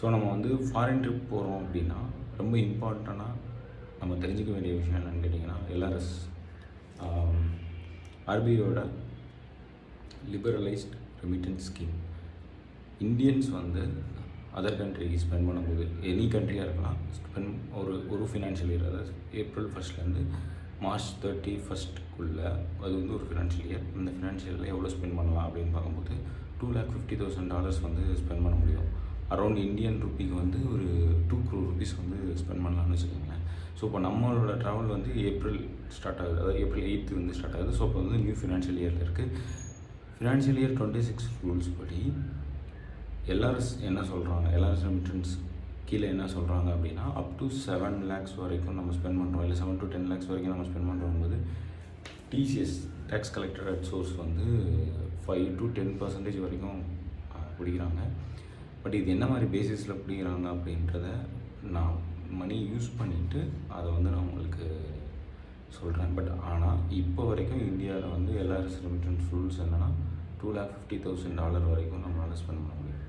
So நம்ம வந்து foreign trip போகிறோம் அப்படின்னா ரொம்ப இம்பார்ட்டண்ட்டாக நம்ம தெரிஞ்சுக்க வேண்டிய விஷயம் என்னென்னு கேட்டிங்கன்னா, எல்ஆர்எஸ் ஆர்பிஐயோட லிபரலைஸ்ட் ரெமிட்டன்ஸ் ஸ்கீம். இந்தியன்ஸ் வந்து அதர் கண்ட்ரிக்கு ஸ்பெண்ட் பண்ணும்போது, எனி கண்ட்ரியாக இருக்கலாம், ஒரு ஃபினான்ஷியல் இயர், அதாவது April 1 March 31 அது வந்து ஒரு ஃபினான்ஷியல் இயர். இந்த ஃபினான்ஷியல் இயரில் எவ்வளோ ஸ்பெண்ட் பண்ணலாம் அப்படின்னு பார்க்கும்போது $250,000 வந்து ஸ்பெண்ட் பண்ண முடியும். அரௌண்ட் இந்தியன் ருப்பிக்கு வந்து ஒரு 2 crore rupees வந்து ஸ்பெண்ட் பண்ணலாம்னு வச்சுக்கோங்களேன். ஸோ இப்போ நம்மளோட ட்ராவல் வந்து ஏப்ரல் ஸ்டார்ட் ஆகுது, அதாவது April 8 வந்து ஸ்டார்ட் ஆகுது. ஸோ இப்போ வந்து நியூ ஃபினான்ஷியல் இயரில் இருக்குது. ஃபினான்ஷியல் இயர் 26 ரூல்ஸ் படி எல்ஆர்எஸ் என்ன சொல்கிறாங்க, எல்ஆர்எஸ் ரெமிட்டன்ஸ் கீழே என்ன சொல்கிறாங்க அப்படின்னா, அப் டு 7 lakhs வரைக்கும் நம்ம ஸ்பெண்ட் பண்ணுறோம், இல்லை 7 to 10 lakhs வரைக்கும் நம்ம ஸ்பெண்ட் பண்ணுறோம்போது TCS tax collector at source வந்து 5 to 10% வரைக்கும் பிடிக்கிறாங்க. பட் இது என்ன மாதிரி பேசிஸில் பிடிக்கிறாங்க அப்படின்றத நான் மணி யூஸ் பண்ணிவிட்டு அதை வந்து நான் உங்களுக்கு சொல்கிறேன். பட் ஆனால் இப்போ வரைக்கும் இந்தியாவில் வந்து எல்ஆர்எஸ் ரெமிட்டன்ஸ் ரூல்ஸ் என்னென்னா $250,000 வரைக்கும் நம்மளால் ஸ்பெண்ட் பண்ண முடியும்.